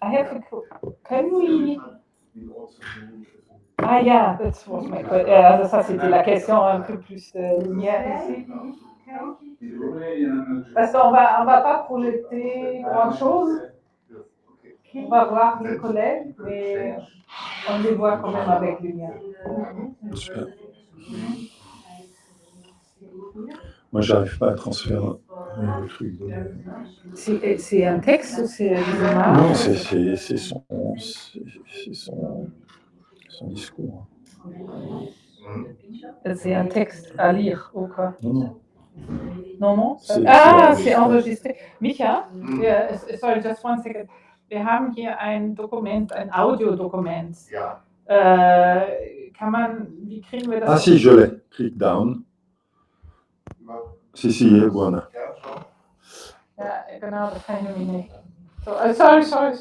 I have a, can we? Ah yeah, that was my question. Ça c'était la question un peu plus linéaire ici. Parce qu'on va pas projeter grand chose. On va voir les collègues, mais on les voit quand même avec lumière. Super. Moi, j'arrive pas à transférer le truc. C'est un texte ou c'est des images? Non, c'est son discours. C'est un texte à lire ou quoi? Non. Non. C'est enregistré. Micha, sorry, just one second. Wir haben hier ein Dokument, ein Audiodokument. Ja. Wie kriegen wir das? Ah si, je l'ai. Click down. Si, voilà. Ja, genau, das kann ich nämlich nicht. So, sorry.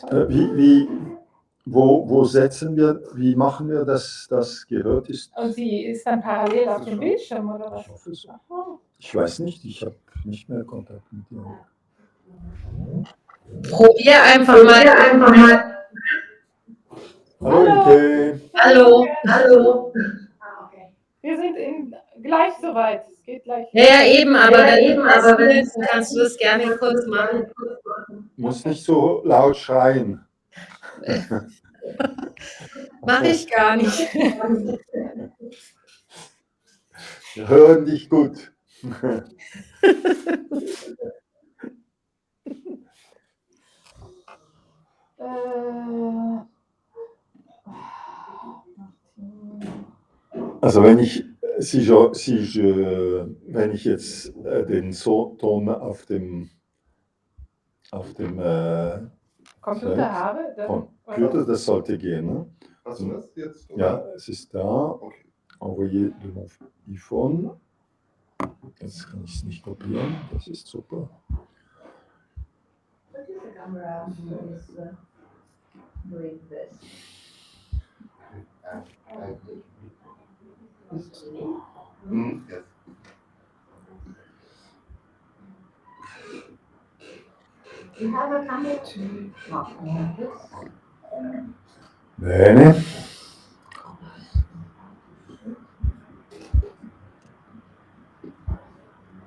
Wo setzen wir, wie machen wir, dass das gehört ist? Und sie ist dann parallel auf dem Bildschirm, oder was? Ich hoffe so. Ich weiß nicht, ich habe nicht mehr Kontakt mit ihr. Probier einfach mal. Hallo Ike. Hallo. Okay. Wir sind gleich soweit. Es geht gleich. Ja, eben, aber wenn du willst, kannst du das gerne kurz machen. Du musst nicht so laut schreien. Mache ich gar nicht. Wir hören dich gut. Also wenn ich jetzt den Ton auf dem Computer habe, dann Computer, das sollte gehen. Ne? Hast du das jetzt? Ja, es ist da. Okay. Envoyer de mon iPhone. Jetzt kann ich es nicht kopieren, das ist super. What is the camera is doing this? Yes. You have a camera? Bene.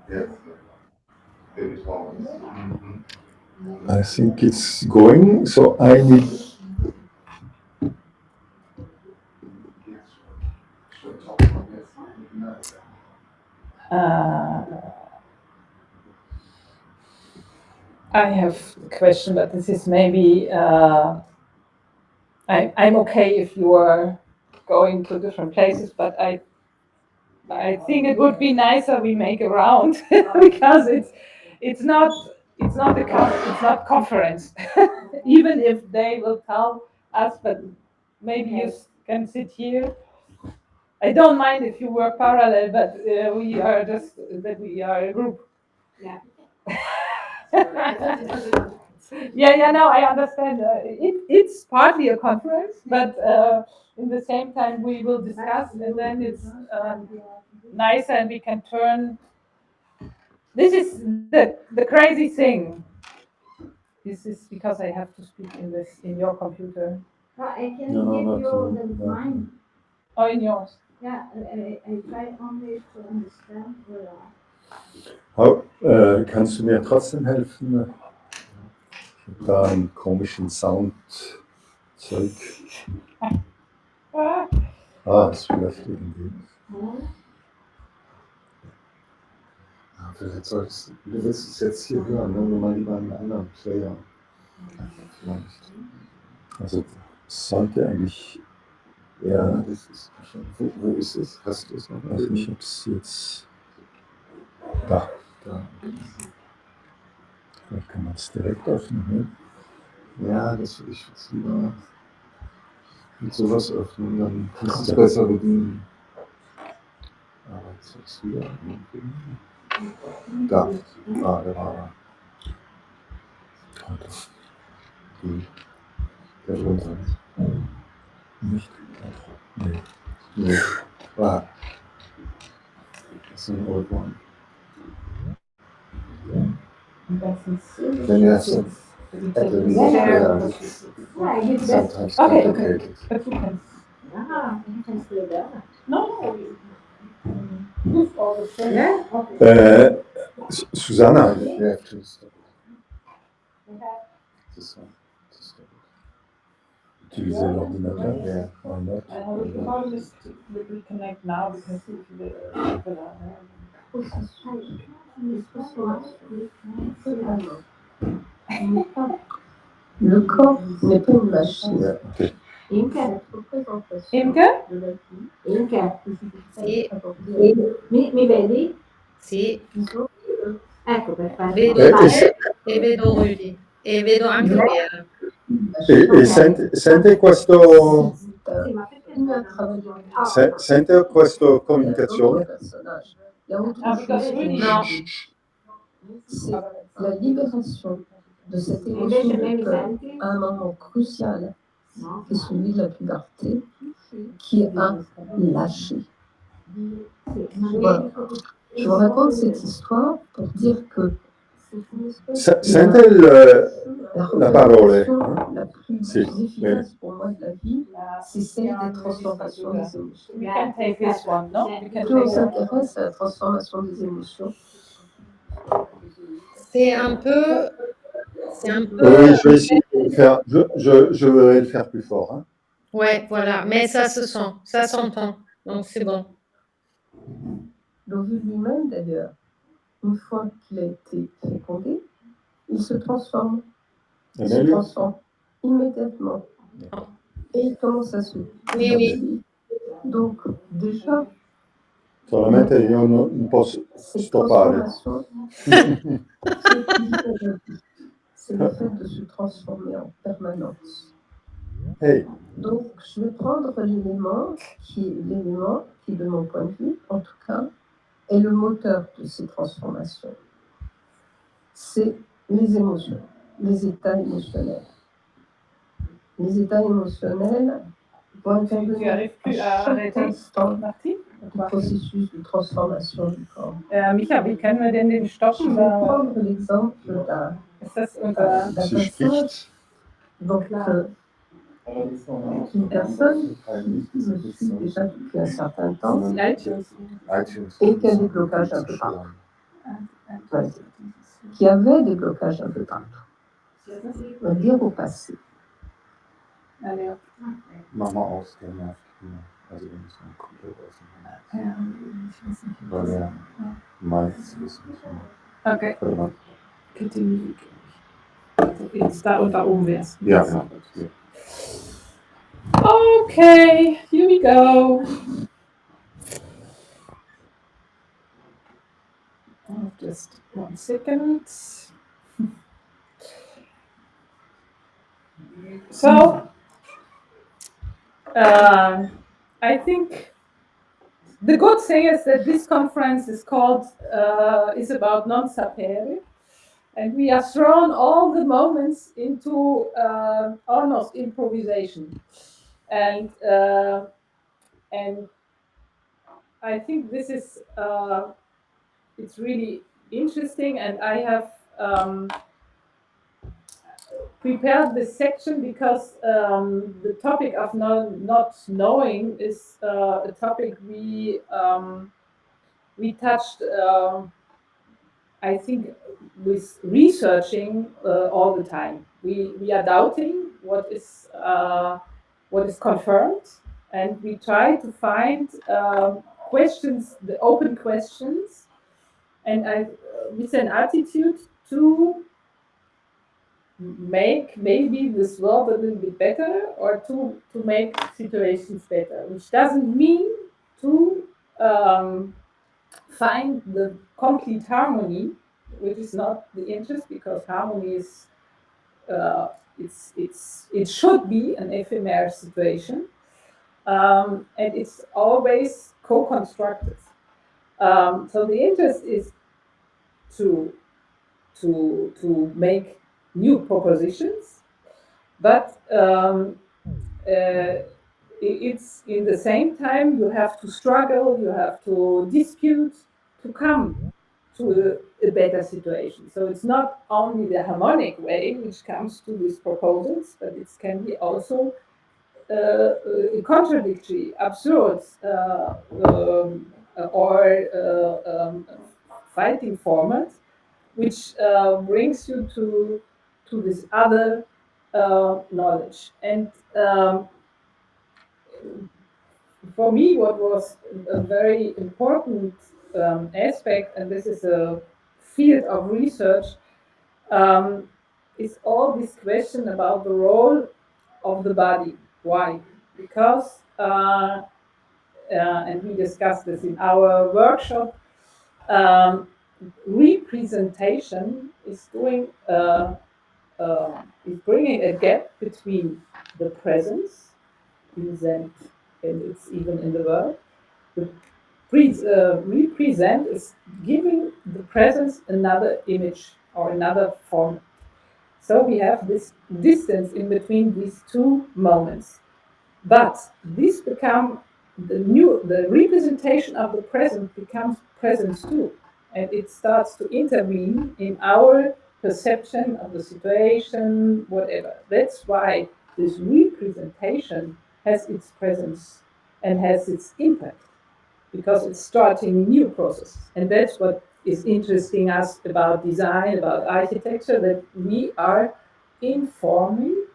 Yes. I think it's going, so I need. I have a question, but this is maybe I'm okay if you are going to different places, but I think it would be nicer we make a round because it's not conference, even if they will tell us, but maybe you can sit here. I don't mind if you work parallel, but we are a group. Yeah. No, I understand. It's partly a conference, but in the same time we will discuss, and then it's nicer, and we can turn. This is the crazy thing. This is because I have to speak in your computer. Well, I can No, give not you to- the mine. Oh, in yours. Yeah, I try only to understand Kannst du mir trotzdem helfen? Ich habe da einen komischen Soundzeug. Es läuft irgendwie. Vielleicht sollst du willst es jetzt hier hören, wenn wir mal lieber einen anderen Player. Vielleicht. Also es sollte eigentlich. Ja, das ist. Wo ist es? Hast du es noch? Also ich habe es jetzt. Da. Vielleicht kann man es direkt öffnen. Ne? Ja, das würde ich jetzt lieber mit sowas öffnen, dann kannst du es besser bedienen. Aber jetzt wieder. Da. Der war da. Der runter. Nicht? Nee. Das ist ein Old One. Das ist Wenn er so. Ja, ik heb best. Sometimes Okay. complicated. But you can. Ah, ik kan het wel. No, no. It's all the same. Ja? Okay. Susanna, you have to stop. This one. Stop it. Utiliser l'ordinateur. Yeah. Or not. The problem is to reconnect now because if the people are there. Le corps n'est pas une machine. Yeah, okay. Cette représentation Imke? de la vie. Inca. Sì, Mi vedi? sì, Ecco, perfetto. vedo te e vedo Rudy e vedo anche Vera. Sente questo, Sì, ma perché sente questa comunicazione? Ah, because Rudy. No, C'est la libération de cette émotion de peur à un moment crucial, qui est celui de la puberté, qui a lâché. Voilà. Je vous raconte cette histoire pour dire que Sente la parole. la plus Sì, efficace pour moi de la vie, c'est celle des transformations des émotions. We can take this one, no? We can Plus on take one. s'intéresse à la transformation des émotions, c'est un peu. Oui, je vais essayer de le faire. Je vais le faire plus fort. Hein. Ouais, voilà, mais ça se sent, ça s'entend, donc c'est bon. l'ovule lui-même d'ailleurs, une fois qu'il a été fécondé, il se transforme. Il se transforme immédiatement. Et il commence à se Oui, oui. Donc, déjà, Solamente io non posso cette stoppare. transformation, c'est le fait de se transformer en permanence. Hey, Donc, je vais prendre l'élément qui, de mon point de vue, en tout cas, est le moteur de ces transformations. C'est les émotions, les états émotionnels. Les états émotionnels vont intervenir à chaque instant du processus de transformation du corps. Micha, wie können wir denn den Je stoppen? vais prendre l'exemple d'un Ist das unser. sie passage. spricht. Donc, une personne qui me suit déjà depuis un certain temps iTunes. et qui a des blocages un peu partout. Ouais. Qui avait des blocages un peu partout. On va dire au passé. Mach mal aus, der nervt. Also wenn es mal komplett aus dem Weil er meint, es ist nicht mehr. Okay. Relevant. Continue. Jetzt da oben wär's. Ja, genau. Ja. Okay, here we go. Just 1 second. So, I think the good thing is that this conference is called, is about non-sapere. And we have thrown all the moments into almost improvisation. And I think this is, it's really interesting, and I have prepared this section because the topic of not knowing is a topic we touched, I think, with researching all the time. We are doubting what is confirmed, and we try to find questions, the open questions, and with an attitude to make maybe this world a little bit better, or to make situations better, which doesn't mean to find the complete harmony, which is not the interest, because harmony is it should be an ephemeral situation, and it's always co-constructed. So the interest is to make new propositions, but it's in the same time you have to struggle, you have to dispute to come to a better situation. So it's not only the harmonic way which comes to these proposals, but it can be also contradictory, absurd, or fighting formats, which brings you to this other knowledge. And for me, what was a very important aspect, and this is a field of research, um, is all this question about the role of the body. Why? Because, and we discussed this in our workshop, um, representation is is bringing a gap between the presence, present, and it's even in the word. The represent is giving the presence another image or another form. So we have this distance in between these two moments. But this become the representation of the present becomes presence too. And it starts to intervene in our perception of the situation, whatever. That's why this representation has its presence and has its impact, because it's starting new processes. And that's what is interesting us about design, about architecture, that we are informing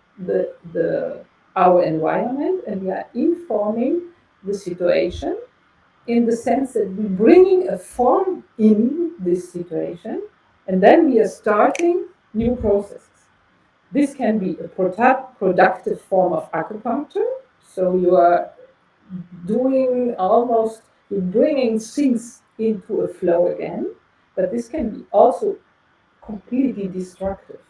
our environment, and we are informing the situation in the sense that we're bringing a form in this situation, and then we are starting new processes. This can be a productive form of acupuncture, so you are doing almost, you're bringing things into a flow again, but this can be also completely destructive.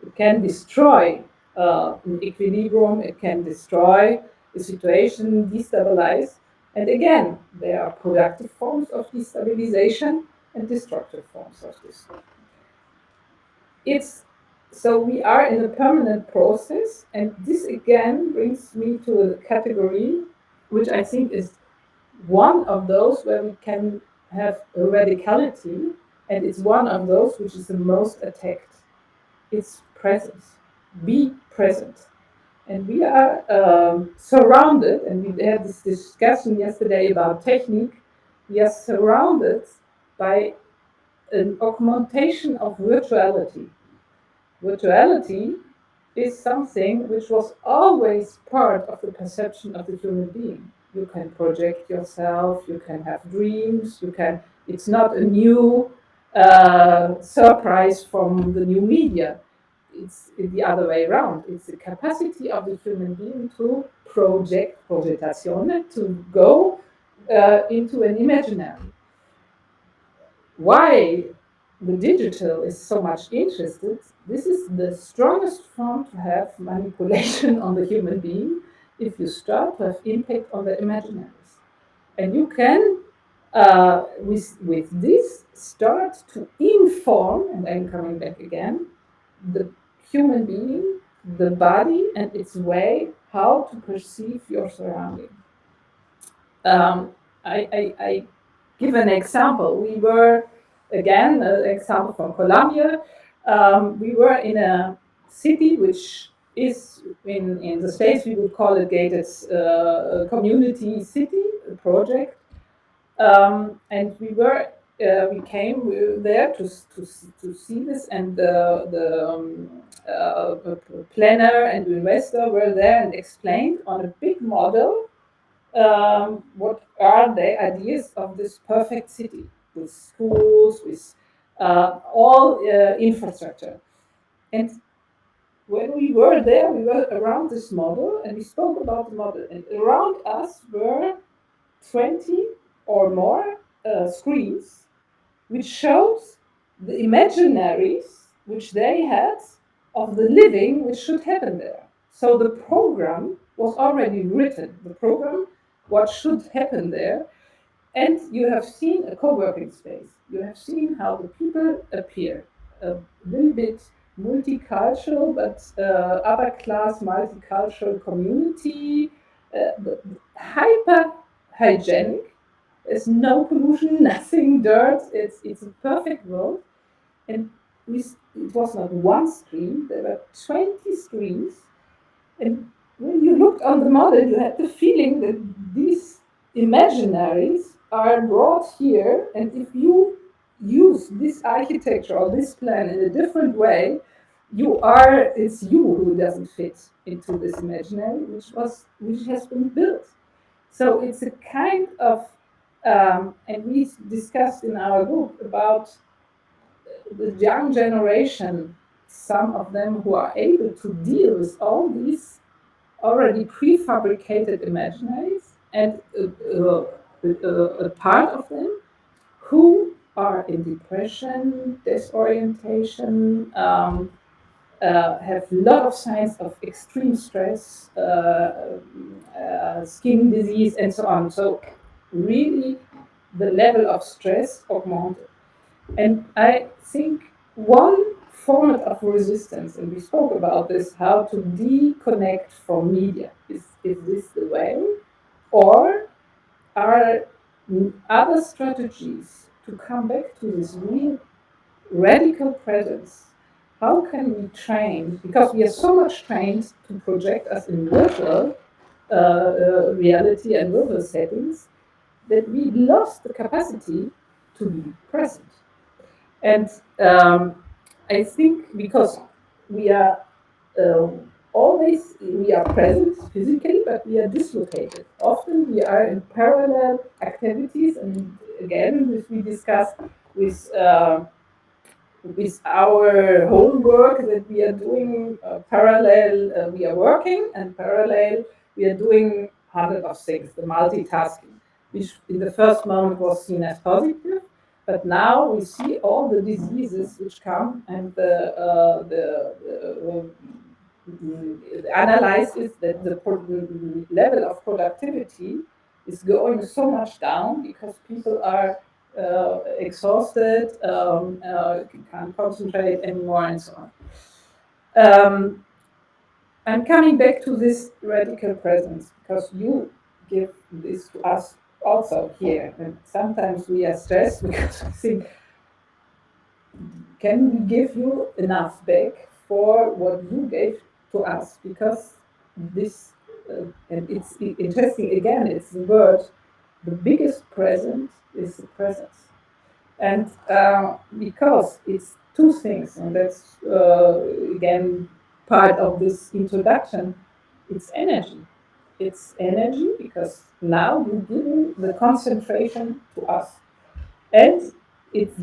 It can destroy an equilibrium, it can destroy the situation, destabilize. And again, there are productive forms of destabilization and destructive forms of this. It's so we are in a permanent process, and this again brings me to a category which I think is one of those where we can have a radicality, and it's one of those which is the most attacked. It's presence. Be present. And we are surrounded, and we had this discussion yesterday about technique. We are surrounded by an augmentation of virtuality. Virtuality is something which was always part of the perception of the human being. You can project yourself, you can have dreams, it's not a new surprise from the new media. It's the other way around. It's the capacity of the human being to project, projettazione, to go into an imaginary. Why the digital is so much interested, this is the strongest form to have manipulation on the human being if you start to have impact on the imaginaries. And you can, with this, start to inform, and I'm coming back again, the human being, the body, and its way how to perceive your surrounding. I give an example. We were, again, an example from Colombia. We were in a city which is in the States, we would call it gated community city project. And we came there to see this, and the planner and the investor were there and explained on a big model what are the ideas of this perfect city with schools, with all infrastructure. And when we were there, we were around this model and we spoke about the model. And around us were 20 or more screens which showed the imaginaries which they had of the living which should happen there. So the program was already written, the program, what should happen there. And you have seen a co-working space. You have seen how the people appear. A little bit multicultural, but upper class multicultural community, hyper hygienic, There's no pollution, nothing, dirt. It's a perfect world. And it was not one screen, there were 20 screens. And when you looked on the model, you had the feeling that these imaginaries are brought here, and if you use this architecture or this plan in a different way, it's you who doesn't fit into this imaginary, which has been built. So it's a kind of, and we discussed in our group about the young generation, some of them who are able to deal with all these already prefabricated imaginaries, and a part of them who are in depression, disorientation, have a lot of signs of extreme stress, skin disease, and so on. So really, the level of stress augmented. And I think one format of resistance, and we spoke about this, how to deconnect from media. Is this the way? Or are other strategies to come back to this real radical presence? How can we train? Because we are so much trained to project us in virtual reality and virtual settings that we lost the capacity to be present. And I think because we are uh, we are present physically, but we are dislocated. Often we are in parallel activities, and again, which we discussed with our homework that we are doing parallel, we are working, and parallel we are doing hundreds of things, the multitasking, which in the first moment was seen as positive, but now we see all the diseases which come, and the analysis that the level of productivity is going so much down because people are exhausted, can't concentrate anymore, and so on. I'm coming back to this radical presence because you give this to us also here. And sometimes we are stressed because we think, can we give you enough back for what you gave to us? Because this, and it's interesting again, it's the word, the biggest present is the presence. And because it's two things, and that's again part of this introduction, it's energy. It's energy because now you're giving the concentration to us. And it's,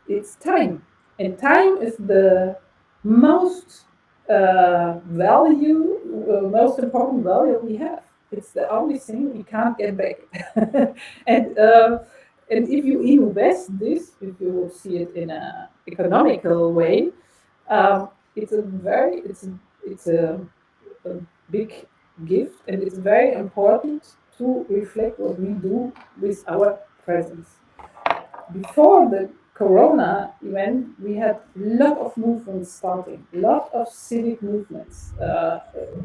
it's time. And time is the most most important value we have. It's the only thing we can't get back. and and if you invest this, if you see it in an economical way, it's a big gift, and it's very important to reflect what we do with our presence. Before the Corona event, we had a lot of movements starting, a lot of civic movements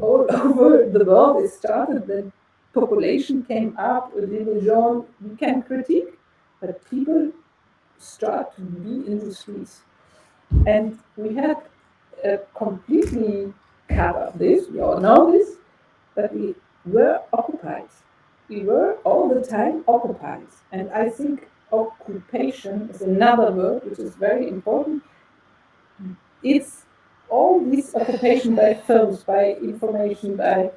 all over the world. It started, the population came up, a little Jean, we can critique, but people start to be in the streets. And we had completely cut off this, we all know this, but we were occupied. We were all the time occupied. And I think occupation is another word which is very important. It's all this occupation by films, by information, by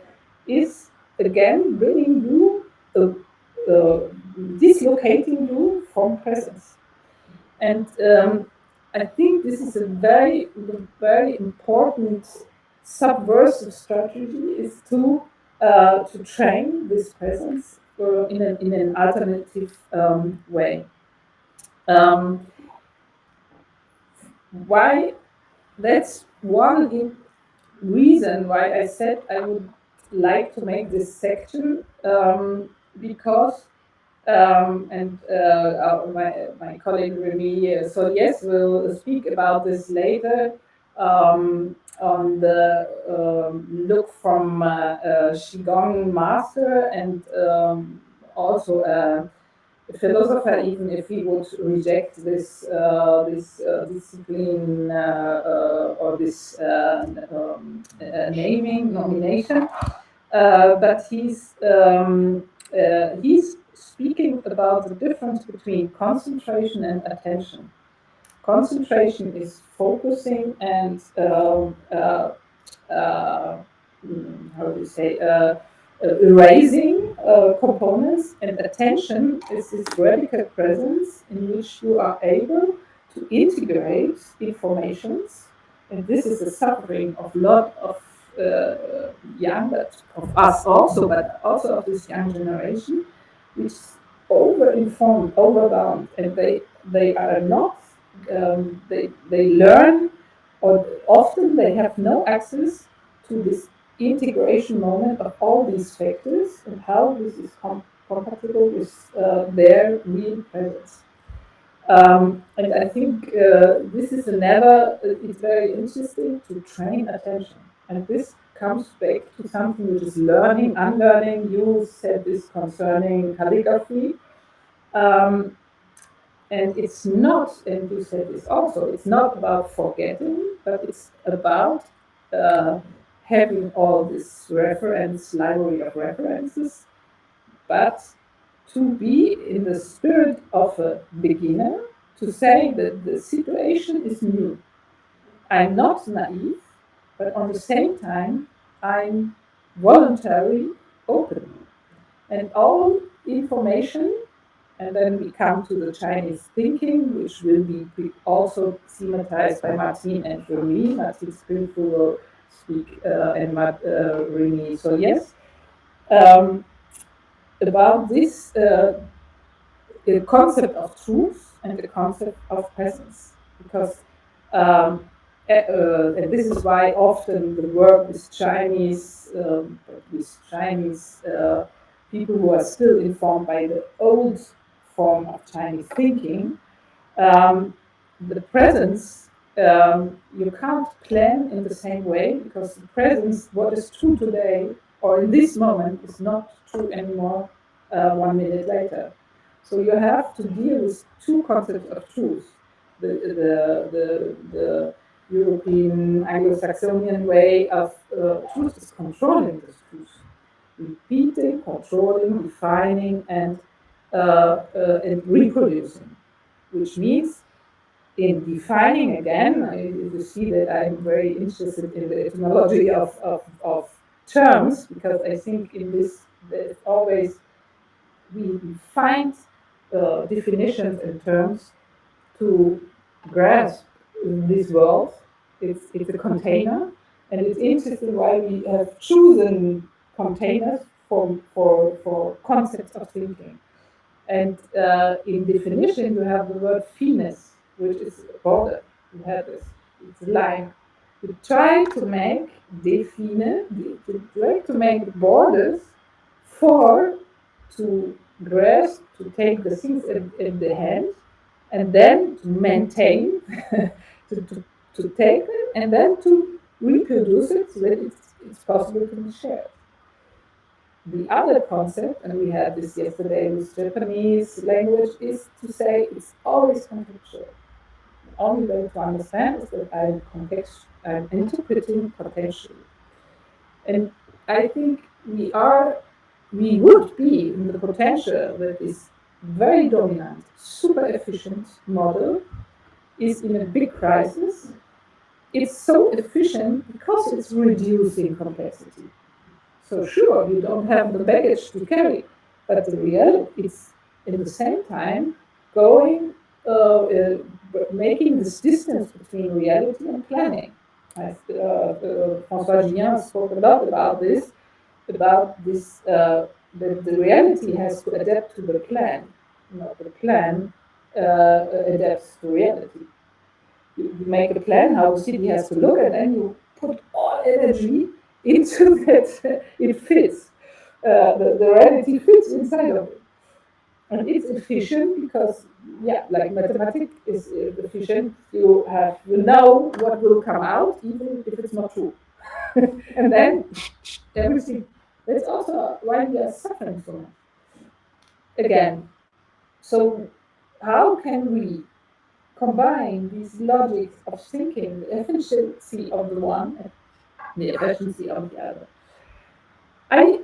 is again bringing you, dislocating you from presence. And I think this is a very important subversive strategy is to train this presence in an alternative way. Why? That's one reason why I said I would like to make this section because my colleague Remy Solies will speak about this later on the look from Qigong master and also philosopher, even if he would reject this discipline or this naming nomination, but he's speaking about the difference between concentration and attention. Concentration is focusing and how do you say, erasing components, and attention is this radical presence in which you are able to integrate informations. And this is the suffering of a lot of young, but of us also, but also of this young generation, which is over-informed, overwhelmed, and they are not, they learn, or often they have no access to this integration moment of all these factors and how this is compatible with their real presence. And I think this is it's very interesting to train attention. And this comes back to something which is learning, unlearning. You said this concerning calligraphy. And it's not, and you said this also, it's not about forgetting, but it's about having all this library of references, but to be in the spirit of a beginner, to say that the situation is new. I'm not naive, but on the same time, I'm voluntarily open. And all information, and then we come to the Chinese thinking, which will be also thematized by Martin and Remy. Martin Springful will speak, and Remy. So yes, about this the concept of truth and the concept of presence, because and this is why often the work with Chinese people who are still informed by the old form of Chinese thinking, the presence you can't plan in the same way, because the presence, what is true today or in this moment, is not true anymore 1 minute later. So you have to deal with two concepts of truth. The European Anglo-Saxonian way of truth is controlling this truth, repeating, controlling, defining, and reproducing, which means in defining again, you see that I'm very interested in the etymology of terms, because I think in this there's always we find definitions and terms to grasp in this world. It's a container, and it's interesting why we have chosen containers for concepts of thinking. And in definition, you have the word finis, which is border. You have this, it's a line. You try to make try to make borders to grasp, to take the things in the hand, and then to maintain, to take it, and then to reproduce it so that it's possible to be shared. The other concept, and we had this yesterday with Japanese language, is to say it's always contextual. The only way to understand is that I'm interpreting contextually. And I think we would be in the potential that this very dominant, super efficient model is in a big crisis. It's so efficient because it's reducing complexity. So sure, you don't have the baggage to carry, but the reality is, in the same time, making this distance between reality and planning. François Gien spoke a lot about this, that the reality has to adapt to the plan, not the plan adapts to reality. You make a plan how the city has to look, and then you put all energy into that it fits. The reality fits inside of it. And it's efficient because, yeah, like mathematics is efficient. You know what will come out, even if it's not true. And then everything. That's also why we are suffering so much. Again, So how can we combine these logics of thinking, the efficiency of the one and the efficiency of the other? I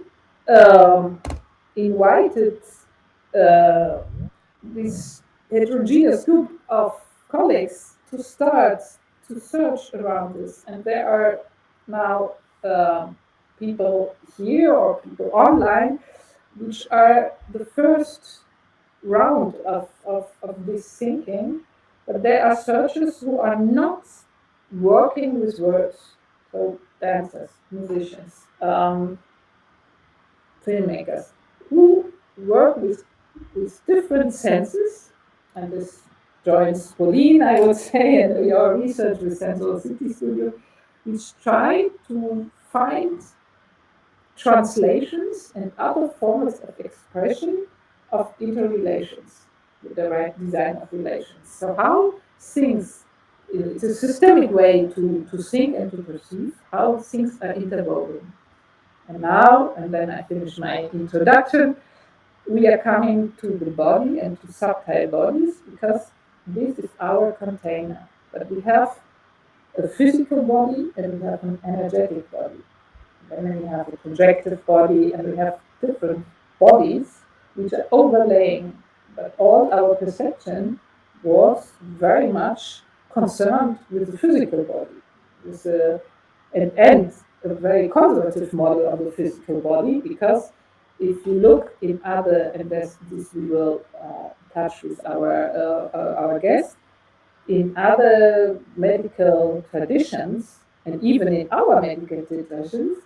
invited uh, this heterogeneous group of colleagues to start to search around this, and there are now people here or people online which are the first round of this thinking, but there are searchers who are not working with words, so dancers, musicians, filmmakers, who work with different senses, and this joins Pauline, I would say, and your research with Sensual City Studio, which try to find translations and other forms of expression of interrelations, the right design of relations. So how things, it's a systemic way to think and to perceive how things are interwoven. And now, and then I finish my introduction, we are coming to the body and to subtle bodies because this is our container. But we have a physical body and we have an energetic body. And then we have a projective body and we have different bodies which are overlaying. But all our perception was very much concerned with the physical body, with and a very conservative model of the physical body, because if you look in other, and this we will touch with our guest, in other medical traditions, and even in our medical traditions,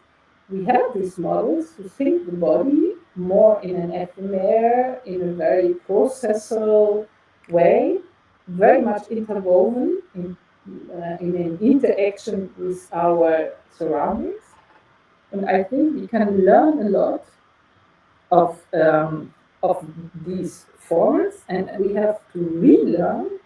we have these models who think the body more in an ephemer, in a very processual way, very much interwoven in an interaction with our surroundings. And I think we can learn a lot of these forms, and we have to relearn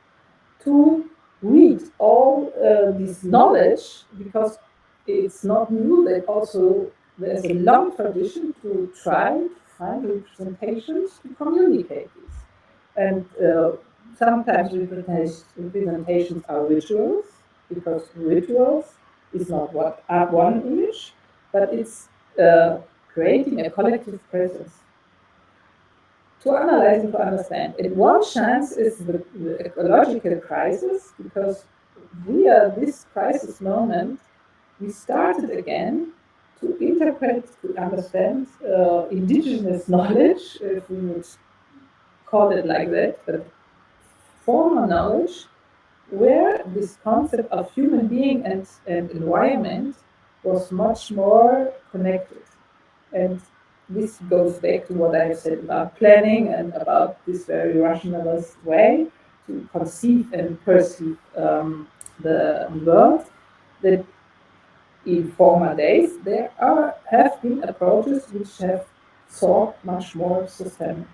to read all this knowledge, because it's not new that also there's a long tradition to try to find representations to communicate this. And sometimes representations are rituals, because rituals is not what one image, but it's uh, creating a collective presence to analyze and to understand. And one chance is the ecological crisis, because via this crisis moment, we started again to interpret, to understand indigenous knowledge, if we would call it like that, but former knowledge, where this concept of human being and environment was much more connected. And this goes back to what I said about planning and about this very rationalist way to conceive and perceive the world, that in former days there have been approaches which have thought much more systemic.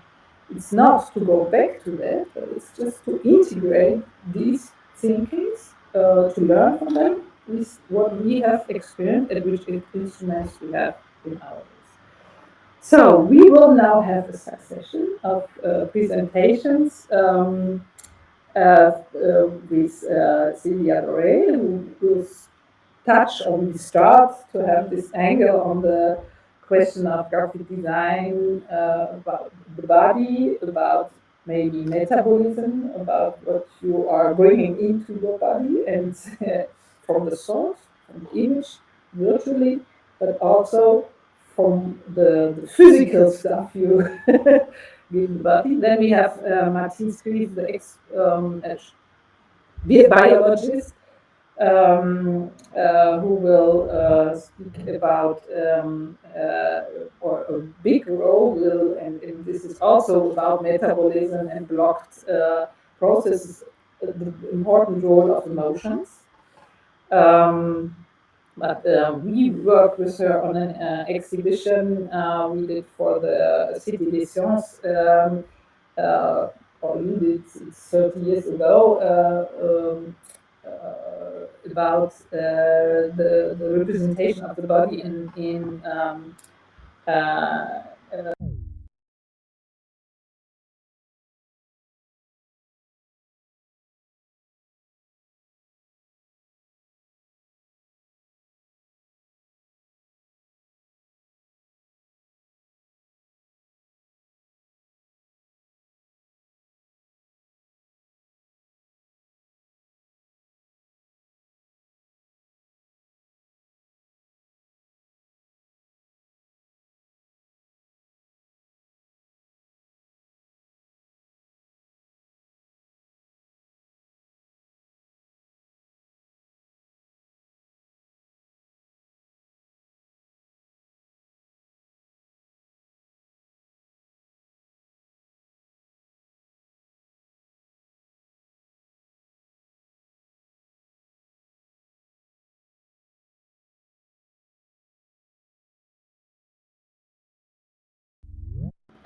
It's not to go back to that, but it's just to integrate these thinkings, to learn from them with what we have experienced and which instruments we have in our lives. So we will now have a succession of presentations with Sylvia Doré, who will touch on the start to have this angle on the question of graphic design, about the body, about maybe metabolism, about what you are bringing into your body, and from the source, from the image, virtually, but also from the physical stuff you give the body. Then we have Martin Scrive, the biologist, who will speak about or a big role will, and this is also about metabolism and blocked processes, the important role of emotions. But we worked with her on an exhibition we did for the Cité des Sciences, or we did 30 years ago, about the representation of the body in uh,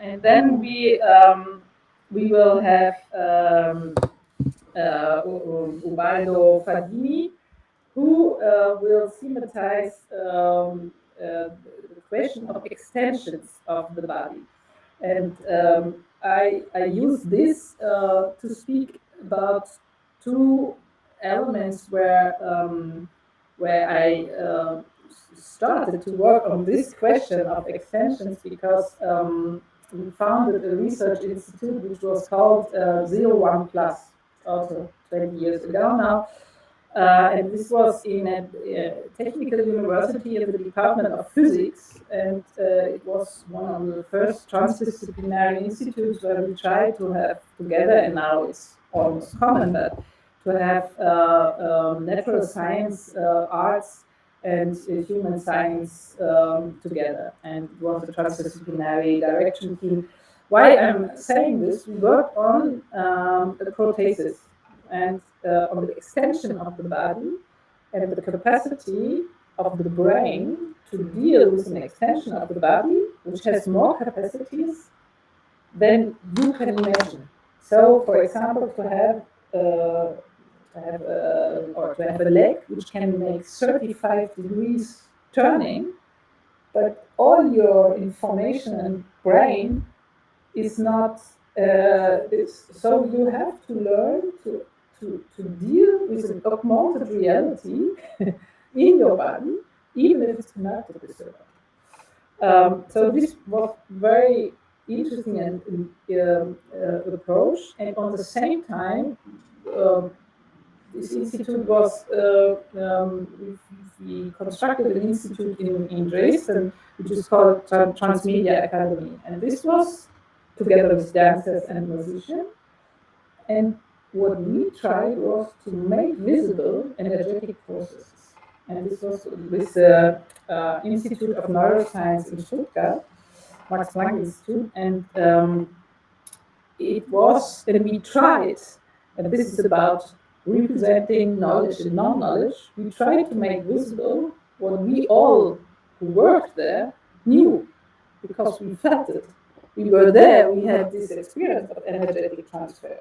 and then we will have Ubaldo Fadini, who will thematize the question of extensions of the body. And I use this to speak about two elements where I started to work on this question of extensions, because we founded a research institute which was called 01 Plus, also 20 years ago now. And this was in a technical university in the Department of Physics, and it was one of the first transdisciplinary institutes where we tried to have together, and now it's almost common, but to have natural science, arts, and human science together. And it was a transdisciplinary direction team. Why I'm saying this, we worked on the prothesis and on the extension of the body and the capacity of the brain to deal with an extension of the body, which has more capacities than you can imagine. So, for example, to have a leg which can make 35 degrees turning, but all your information and brain is not. So you have to learn to deal with an augmented reality in your body, even if it's connected with your body. So this was very interesting and approach, and on the same time, this institute was we constructed an institute in Dresden, which is called Transmedia Academy, and this was together with dancers and musicians. And what we tried was to make visible energetic processes. And this was with the Institute of Neuroscience in Stuttgart, Max Planck Institute, and we tried, and this is about representing knowledge and non-knowledge, we tried to make visible what we all who worked there knew, because we felt it. We were there, we had this experience of energetic transfer.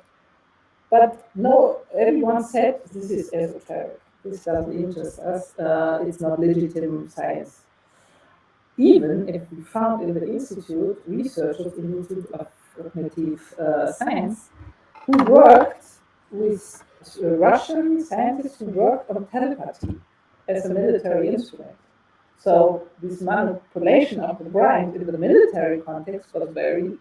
But no, everyone said this is esoteric. This doesn't interest us. It's not legitimate science. Even if we found in the institute researchers in the Institute of Cognitive Science who worked with Russian scientists who worked on telepathy as a military instrument. So this manipulation of the brain in the military context was very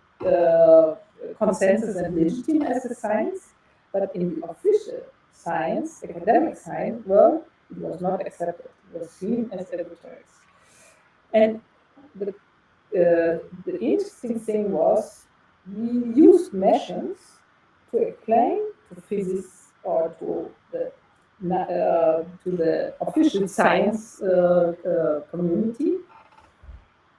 consensus and legitimate as a science, but in the official science, academic science, well, it was not accepted. It was seen as esoteric. And the interesting thing was we used machines to explain to physics or to the official science community.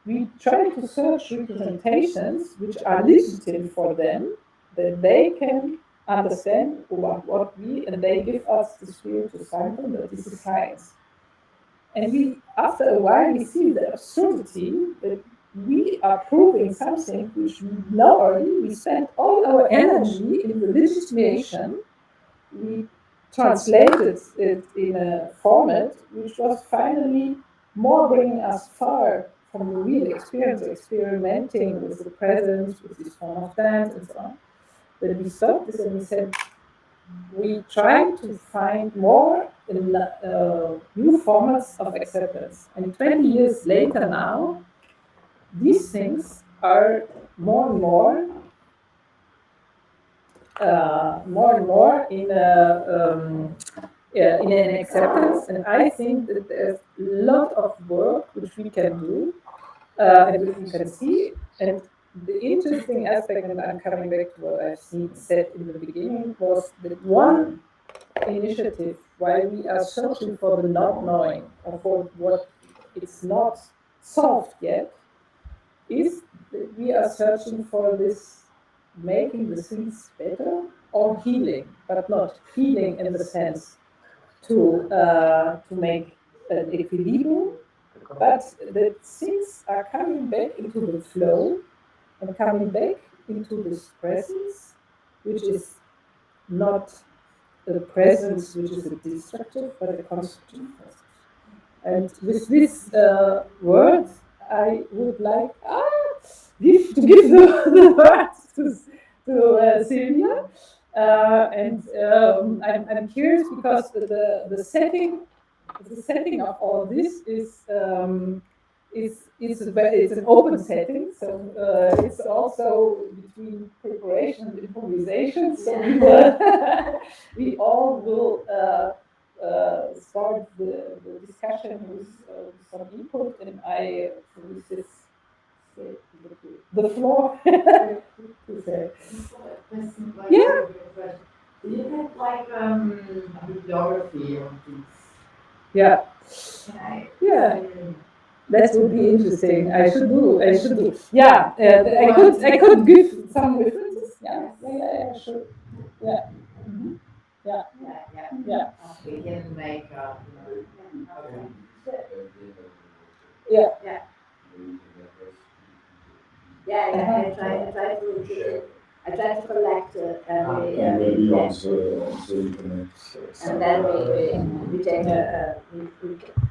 We try to search representations which are legitimate for them, that they can understand what we, and they give us the spiritual sample that this is science. And after a while, we see the absurdity that we are proving something which we know already. We spent all our energy in the legitimation. We translated it in a format which was finally more bringing us far from the real experience, experimenting with the presence, with this form of dance, and so on. But we stopped this and we said, we try to find more new formats of acceptance. And 20 years later now, these things are more and more in an acceptance. And I think that there's a lot of work which we can do and which we can see. And the interesting aspect, and I'm coming back to what I said in the beginning, was that one initiative while we are searching for the not knowing or for what is not solved yet is that we are searching for this making the things better or healing, but not healing in the sense to make an equilibrium, but that things are coming back into the flow. and coming back into this presence, which is not a presence which is a destructive, but a constructive presence. And with this word, I would like to give the word to Sylvia. I'm curious because the setting of all this it's an open setting, so it's also between preparation and improvisation. So we all will start the discussion with some input, and I with this the floor to say. Yeah. Do you have like a bibliography on these? Yeah. Yeah. That would be interesting. I should do. Yeah, I could give some references. Yeah, sure. Yeah. Mm-hmm. Yeah. We can make Yeah. I try to collect every And maybe on text. the internet. And then we take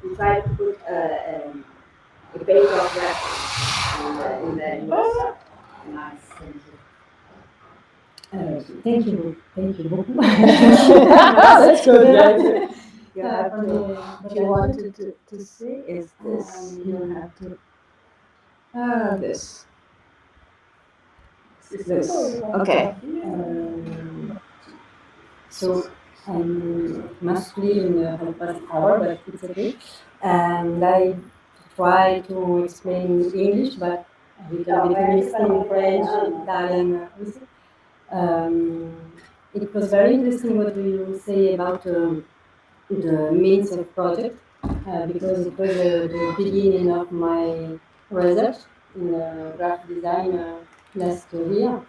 we try to put a page of that in the website. Nice, Thank you beaucoup. That's good. Yeah, what I wanted to say is this. You have to this. Okay. So I must leave in the past hour, but it's okay. And I try to explain in English, but a little bit mixed in French, Italian. It was very interesting what you say about the means of project, because it was the beginning of my research in graphic design last year,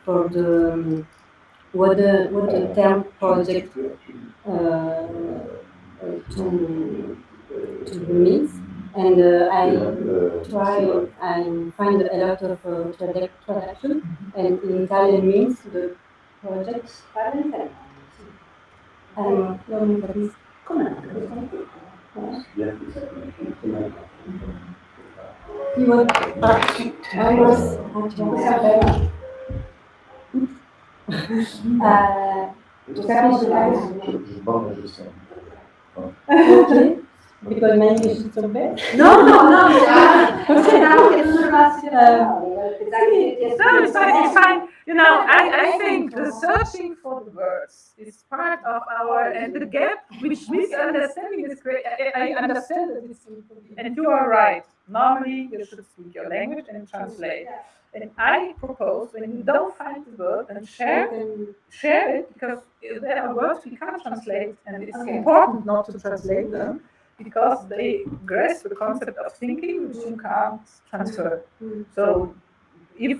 for the what the term project to means, and I find a lot of traduction, and in Italian means the project. Non capisco. You want tu capisci? Ok, because my English is so bad. No, It's fine. You know, I think the searching for the words is part of our, and the gap which misunderstanding is great. I understand that it's, and you are right. Normally, you should speak your language and translate. And I propose, when you don't find the word, then share it, because there are words we can't translate, and it's important not to translate them, because they grasp the concept of thinking which you can't transfer. So if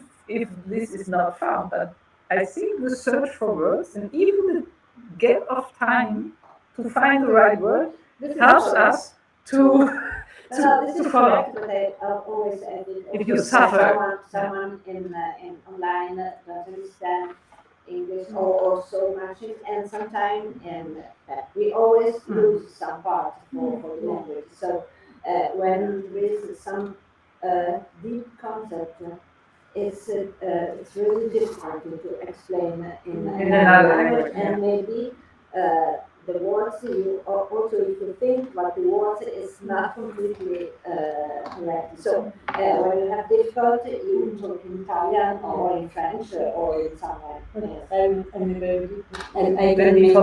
this is not found, but I think the search for words and even the gap of time to find the right word helps us to follow. But I always add If you suffer. someone in online doesn't understand English or so much, and sometimes we always lose some part for the language. So when there is some deep concept, it's really difficult to explain in another language, and maybe the words you also if you think what the words is not completely correct. So when you have difficulty, you talk in Italian or in French or in somewhere. And I can make a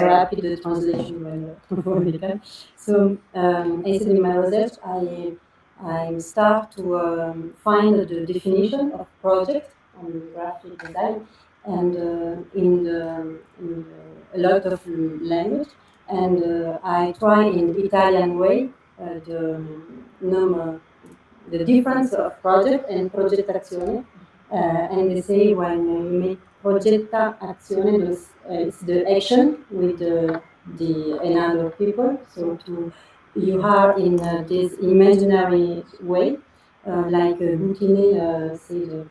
rapid translation when we can. So I said in my research, I start to find the definition of project on graphic design, and in a lot of language, and I try in Italian way the difference of project and progettazione, and they say when you make progettazione, it's the action with the another people. So you are in this imaginary way, like Boukine said.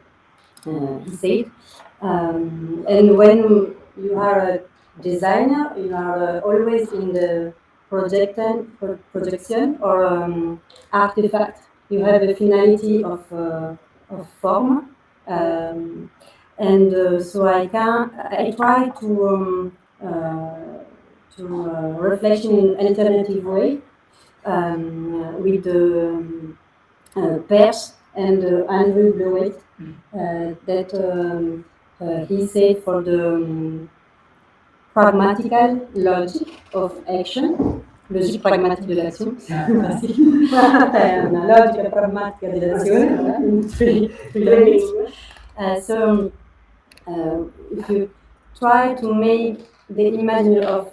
He said. And when you are a designer, you are always in the projection or artifact. You have a finality of form. And so I try to reflection in alternative way with the Peirce and Andrew Blowett that he said for the pragmatical logic of action, logique pragmatique de l'action, logica pragmatica dell'azione, voilà, in three languages. So if you try to make the imagery of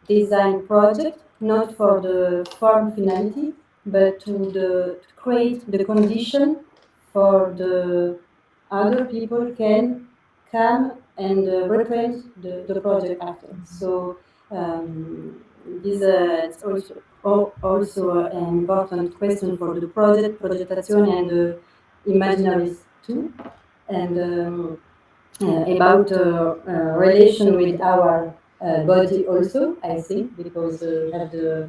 design project not for the form finality, but to create the condition for the other people can come and represent the project after. So this is also an important question for the project, projection and the imaginaries too. And about relation with our body also, I think, because we have the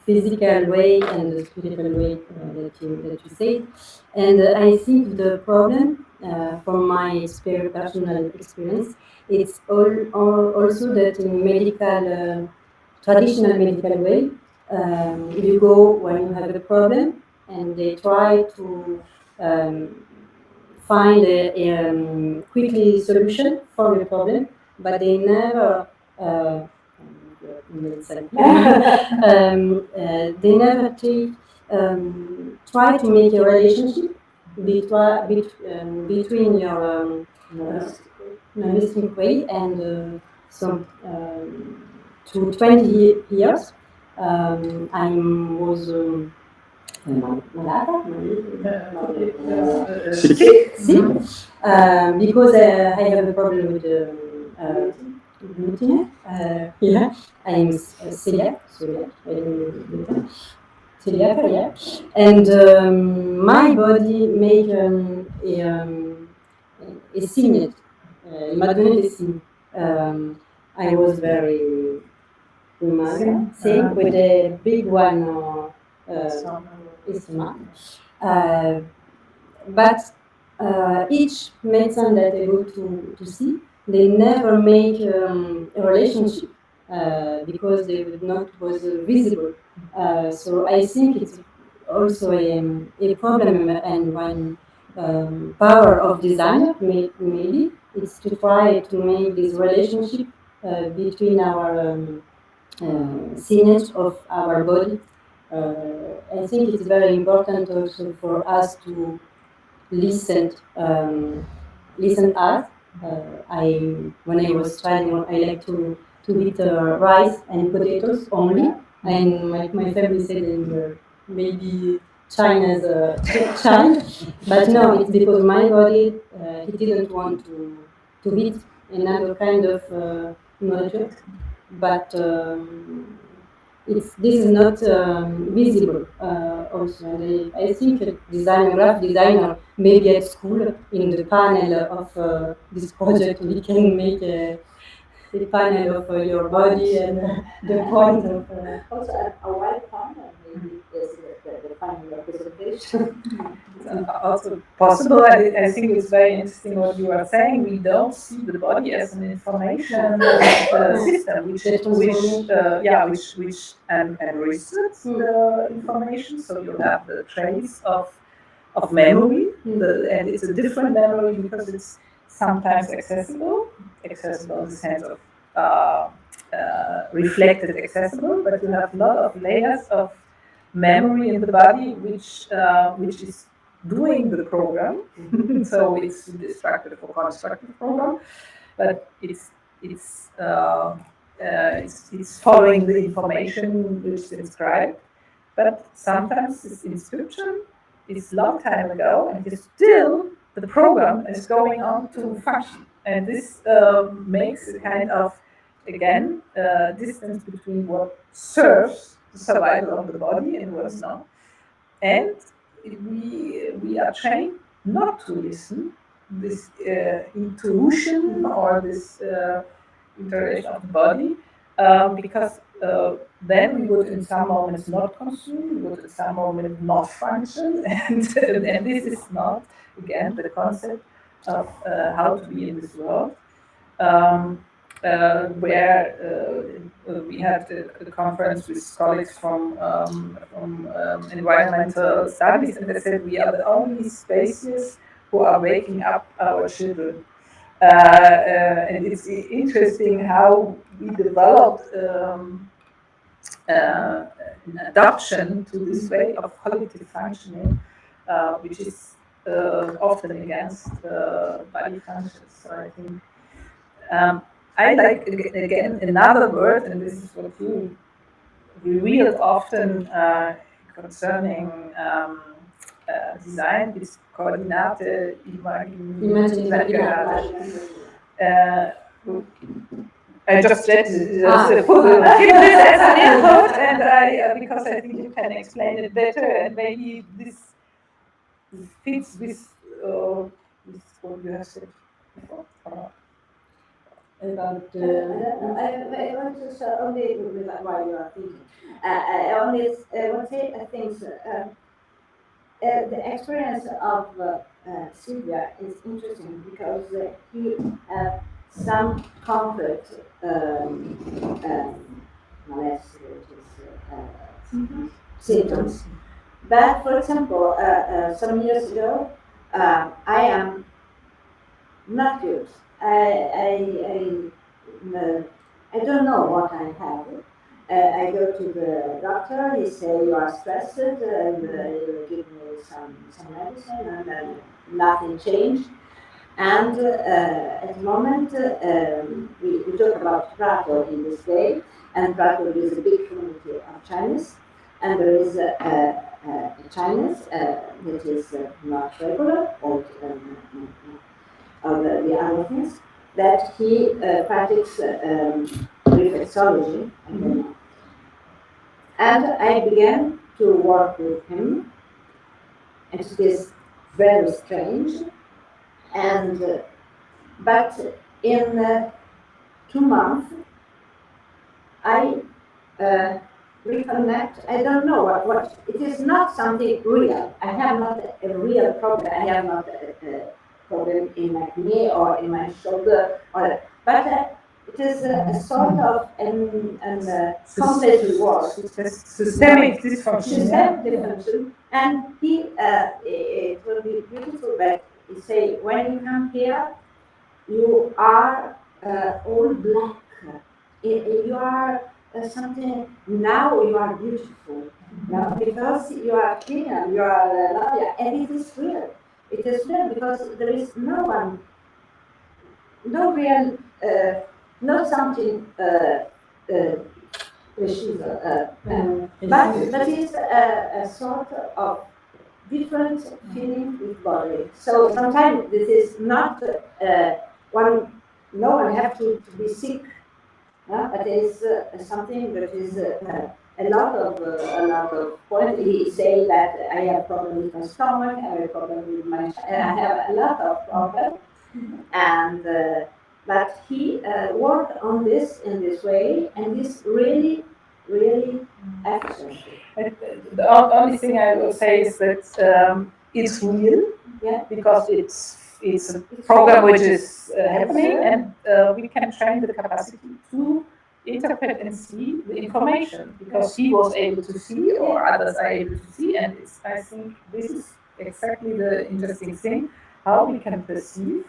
physical way and the spiritual way that you said. And I think the problem, from my personal experience, it's also that in medical, traditional medical way, you go when you have a problem, and they try to find a quickly solution for your problem, but they never they never try to make a relationship between your non-listing way and so to 20 years I was sick because I have a problem with gluten. Yeah, I'm celiac, celiac, yeah. And my body make a signe. Il m'a donné des signes. I was very sick with a big one stomach. But each medicine that I go to see, they never make a relationship because they would not was visible. So I think it's also a problem and one power of designer maybe it's to try to make this relationship between our signage of our body. I think it's very important also for us to listen us. When I was studying, I like to eat rice and potatoes only, and my family said they were maybe China's child, but no, it's because my body he didn't want to eat another kind of nourishment, but this is not visible also. And I think a graphic designer, maybe at school, in the panel of this project, we can make a panel of your body and the point of... Also, a white panel maybe is the final representation. Also possible. I think it's very interesting what you are saying. We don't see the body as an information system, which enriches the information. So you have the trace of memory, and it's a different memory because it's sometimes accessible in the sense of reflected accessible, but you have a lot of layers of memory in the body which is doing the program. So it's destructive or constructive program, but it's following the information which is inscribed. But sometimes this inscription is long time ago, and it's still the program is going on to function, and this makes a kind of again distance between what serves the survival of the body and what's not. And we are trained not to listen, this intuition or this interrelation of the body, because then we would in some moments not consume, we would in some moments not function, and this is not, again, the concept of how to be in this world. Where we had a conference with colleagues from environmental studies, and they said we are the only species who are waking up our children. And it's interesting how we developed an adoption to this way of collective functioning, which is often against body functions. So I think I like, again, another word, and this is what you revealed often concerning design, is coordinate imaginative. I just read give this as an input, and because I think you can explain it better, and maybe this fits with what you have said before. About I want to say only while you are thinking. I only want to say things. The experience of Sylvia is interesting because he had some conflict symptoms. But for example, some years ago, I am not good. I don't know what I have. I go to the doctor. He say you are stressed, and he will give me some medicine, and then nothing changed. And at the moment, we talk about Prato in this day, and Prato is a big community of Chinese, and there is a Chinese that is not regular, or the other things, that he practices reflexology. And I began to work with him, and it is very strange. And but in 2 months, I reconnect. I don't know what. It is not something real. I have not a real problem. I have not a problem in my knee or in my shoulder, but it is a sort of an complex reward. Systemic dysfunction. And it will be beautiful, but he say, when you come here, you are all black. You are something, now you are beautiful. Now, because you are clean, you are lovely, and it is real. It is real because there is no one, no real, not something precise, but is a sort of different feeling with body. So sometimes this is not one. No one have to be sick, but it is something that is a lot of point. He say that I have problem with my stomach, I have problem with my, I have a lot of problems, and but he worked on this in this way, and this really action. The only thing I will say is that it's real, because it's a program which is happening, and we can train the capacity to interpret and see the information, because he was able to see, or others are able to see, and I think this is exactly the interesting thing, how we can perceive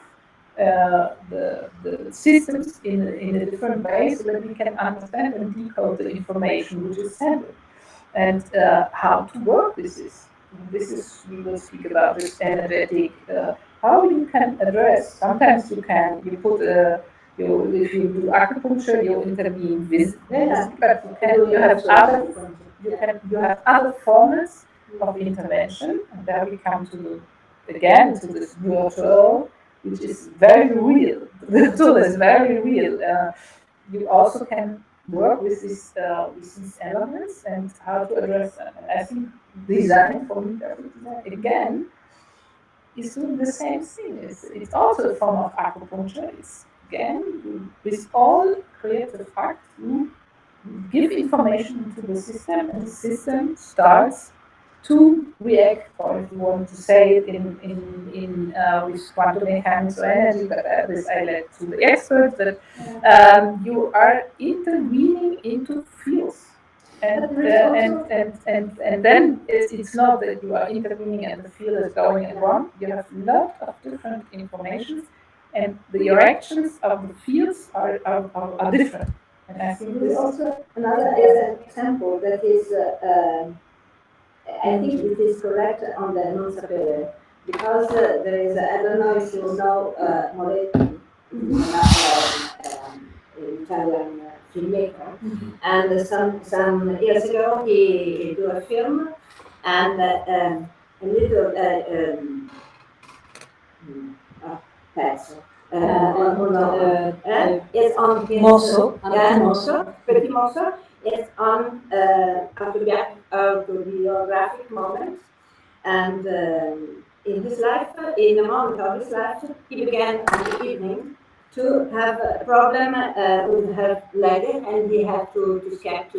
the systems in a different way, so that we can understand and decode the information which is sent, and how to work with this. This is, we will speak about this energetic, how you can address. Sometimes you put if you do acupuncture, you intervene with, but you have other forms of intervention, and there we come to again to this virtual, which is very real. The tool is very real. You also can work with these elements and how to address them. And I think design, for me, again, is doing the same thing. It's also a form of acupuncture. It's again with all creative act, you give information to the system, and the system starts to react, or if you want to say it in with quantum mechanics or energy, but this I let to the experts, that you are intervening into fields. And then it's not that you are intervening and the field is going and wrong. You have a lot of different information, and the reactions of the fields are different. And I think There is this also another example that is, I think it is correct on the non-saper, because there is, I don't know if you know Moretti, Italian filmmaker, and some years ago he did a film, and a little pezzo. It's on his morceau, petit morceau. It's on autobiographic moments, and in his life, in a moment of his life, he began in the evening to have a problem with her leg, and he had to stretch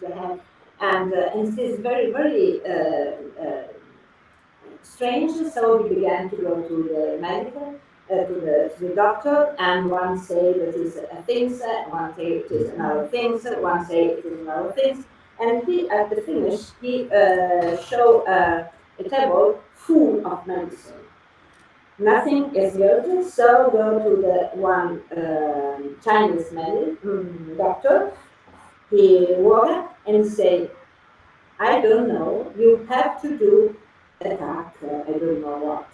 the hand, and it is very, very strange. So he began to go to the medical, to the doctor, and one say that is a things, one say it is another things, one say it is another things, and he at the finish he show a table full of medicine. Nothing is good, so go to the one Chinese doctor. He walk and say, I don't know, you have to do attack, I don't know what,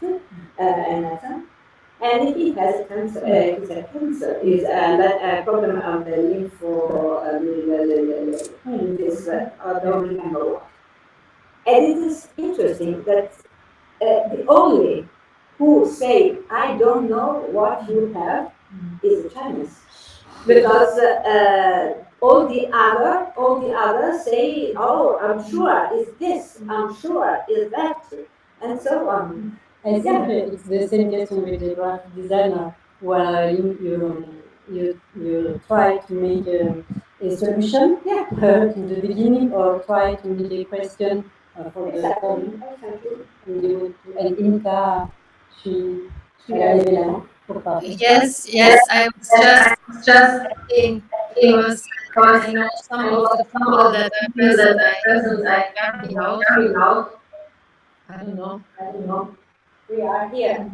and he has cancer, he's a cancer, is a problem of the lympho, this, I don't remember what. And it is interesting that the only who say, I don't know what you have, is the Chinese. Because all the others say, oh, I'm sure is this, I'm sure is that, and so on. I think it's the same question with the graphic designer, where you try to make a solution in the beginning, or try to make a question for the problem. And Inka, elle a levé la main pour parler. Yes, I was just thinking, because I know some of the people that are present, I very loud. I don't know. We are here.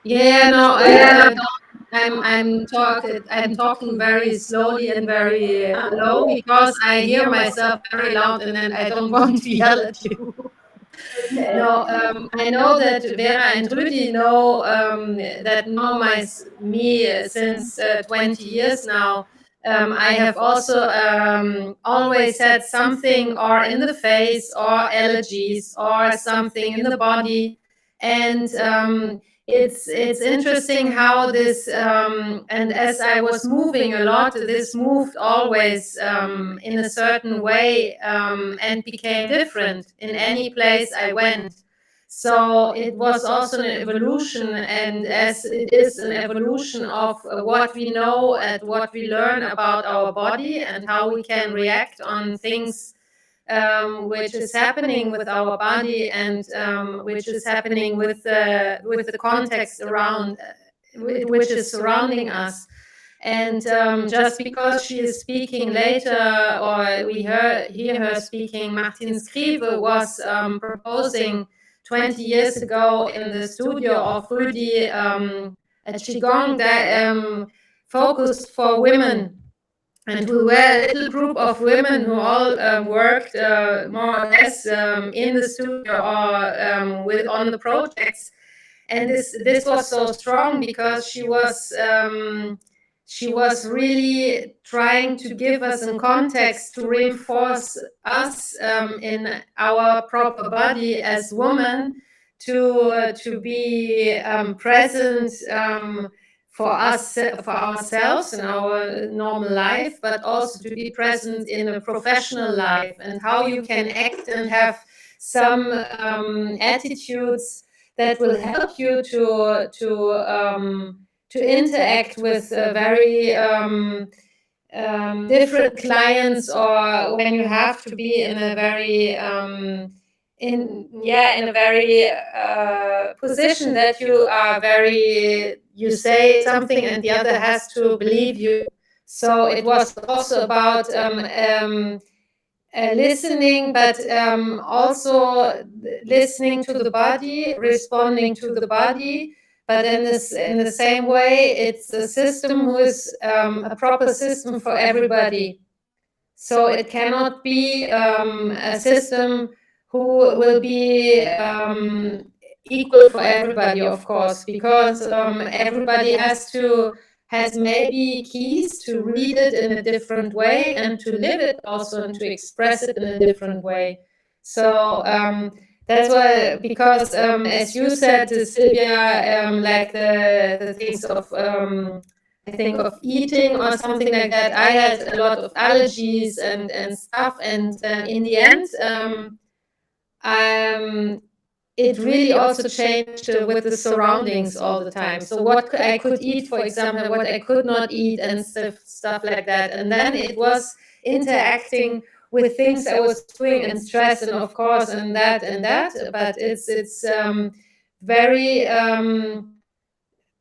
Yeah, no, I'm talking very slowly and very low, because I hear myself very loud, and then I don't want to yell at you. No, I know that Vera and Rudi know me since 20 years now. I have also always had something or in the face, or allergies, or something in the body, and it's interesting how this and as I was moving a lot, this moved always in a certain way, and became different in any place I went. So it was also an evolution, and as it is an evolution of what we know and what we learn about our body, and how we can react on things which is happening with our body, and which is happening with the context around, which is surrounding us. And just because she is speaking later, or we hear her speaking, Martine Scrive was proposing 20 years ago in the studio of Rudi a Qigong that focused for women. And we were a little group of women who all worked more or less in the studio, or with on the projects. And this was so strong, because she was really trying to give us a context to reinforce us in our proper body as women, to be present for us, for ourselves in our normal life, but also to be present in a professional life, and how you can act and have some attitudes that will help you to interact with very different clients, or when you have to be in a very in a very position that you are very, you say something and the other has to believe you. So it was also about listening, but also listening to the body, responding to the body. But in the same way, it's a system who is a proper system for everybody. So it cannot be a system who will be equal for everybody, of course, because everybody has maybe keys to read it in a different way and to live it also and to express it in a different way. So that's why, because as you said, Sylvia, like the things of I think of eating or something like that. I had a lot of allergies and stuff, and in the end, it really also changed with the surroundings all the time. So what I could eat, for example, what I could not eat, and stuff like that. And then it was interacting with things I was doing and stress, and of course, and that. But it's very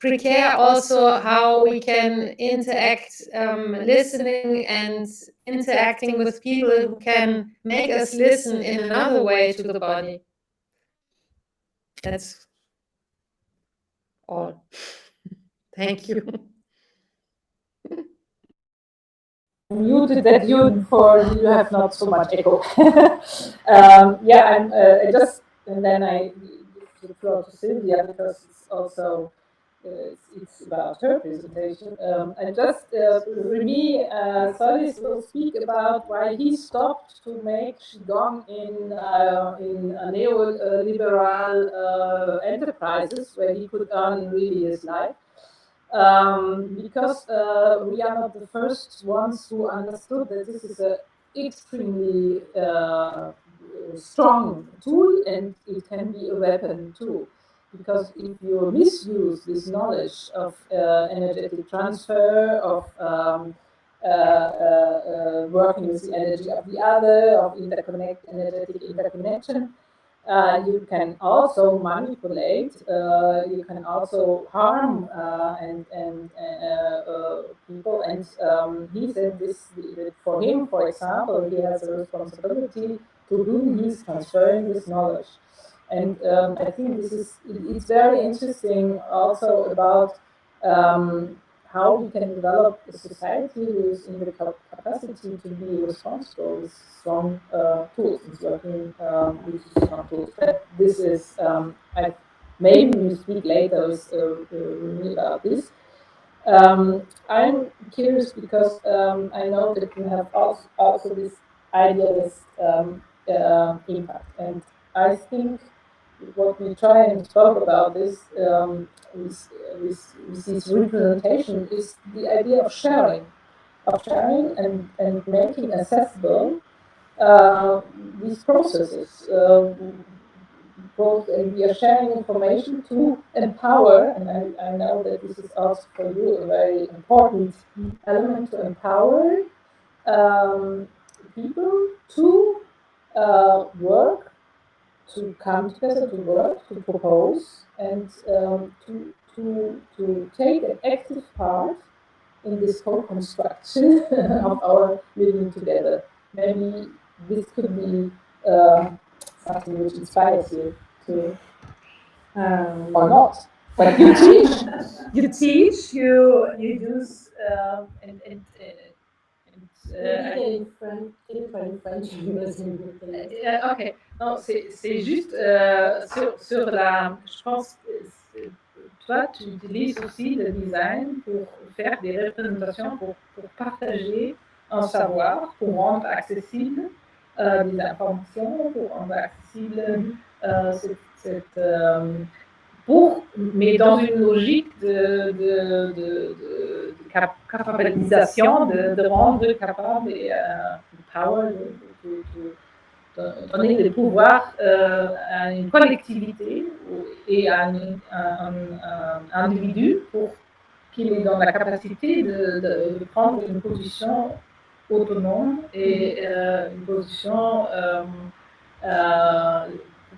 precare also how we can interact, listening and interacting with people who can make us listen in another way to the body. That's all. Thank you. Muted that you have not so much echo. Yeah, I just, and then I give the floor to Sylvia, because it's also it's about her presentation. And just Remy Solis will speak about why he stopped to make Qigong in neoliberal enterprises where he could earn really his life. Because we are not the first ones who understood that this is an extremely strong tool, and it can be a weapon too. Because if you misuse this knowledge of energetic transfer, of working with the energy of the other, of energetic interconnection, you can also manipulate. You can also harm people. And he said this that for him, for example, he has a responsibility to whom he's transferring this knowledge. And I think it's very interesting also about how we can develop a society who is in the capacity to be responsible with strong tools, and working with strong tools. But this is, maybe we speak later with about this. I'm curious because I know that you have also this idealist impact, and I think what we try and talk about this with this representation is the idea of sharing and making accessible these processes. And we are sharing information to empower, and I know that this is also for you a very important element, to empower people to work, to come together, to work, to propose, and to take an active part in this whole construction of our living together. Maybe this could be something which inspires you to, or not. But you teach, you use, ok, non, c'est juste sur la, je pense, toi, tu utilises aussi le design pour faire des représentations, pour partager un savoir, pour rendre accessible des informations, pour rendre accessible mais dans une logique de capitalisation, de rendre capable et power, de donner le pouvoir à une collectivité et un individu pour qu'il ait dans la capacité de prendre une position autonome et une position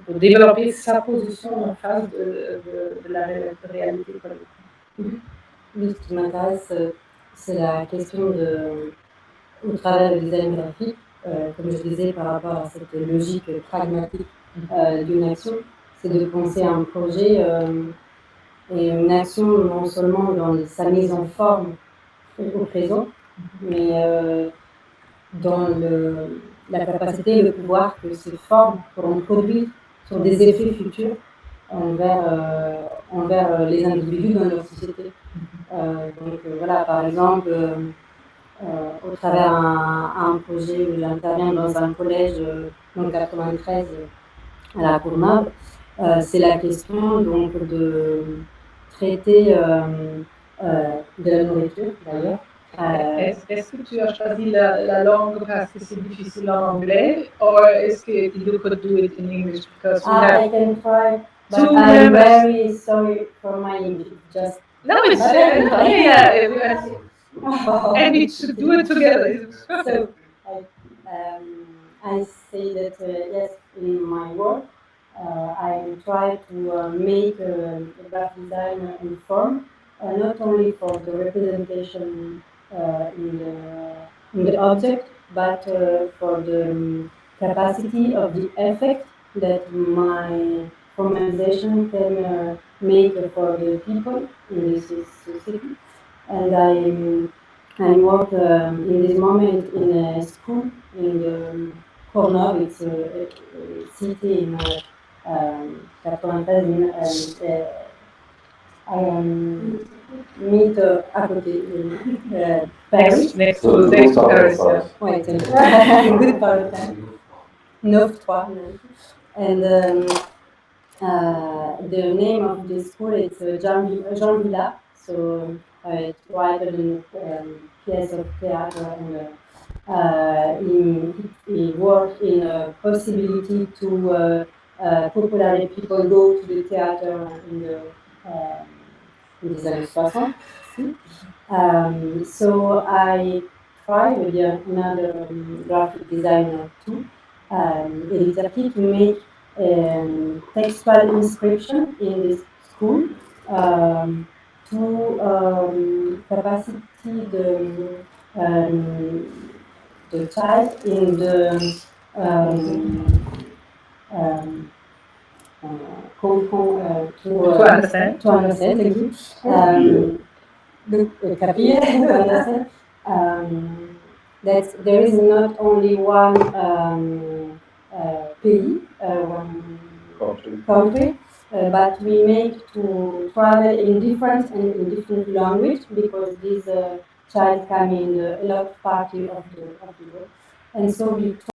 pour développer sa position en face de la réalité collective. Oui, ce qui m'intéresse, c'est la question au travers du design graphique, comme je disais, par rapport à cette logique pragmatique d'une action, c'est de penser à un projet et une action non seulement dans sa mise en forme au présent, mais dans la capacité, le pouvoir que ces formes pourront produire sur des effets futurs envers les individus dans leur société. Donc voilà, par exemple, au travers un projet où j'interviens dans un collège en 93 à la Courneuve, c'est la question donc de traiter de la nourriture d'ailleurs. Est-ce que tu as choisi la langue parce que c'est difficile en anglais, ou est-ce que you could do it in English because we have I can try, but two I'm members? very sorry for my English. Just No, it's and we should do it together. so I say that yes, in my work, I try to make a graphic design in form, not only for the representation in the object, but for the capacity of the effect that my formalization can make for the people in this society. And I work in this moment in a school in the Courneuve, it's a city in 93, I meet à côté de Paris. Next So to next to Paris, Paris. Ouais, c'est une good part of time. 9-3. And the name of the school is Jean Villa. So it's written in pièce of theater, and he worked in a possibility to popularly people go to the theater in the années 60. So I tried with another graphic designer too, editor key, to make textual inscription in this school to capacity the child in the to understand. To understand, thank you. Capire, to understand that there is not only one pays, one country, but we make to travel in different language, because this child come in a lot of party of the world, and so we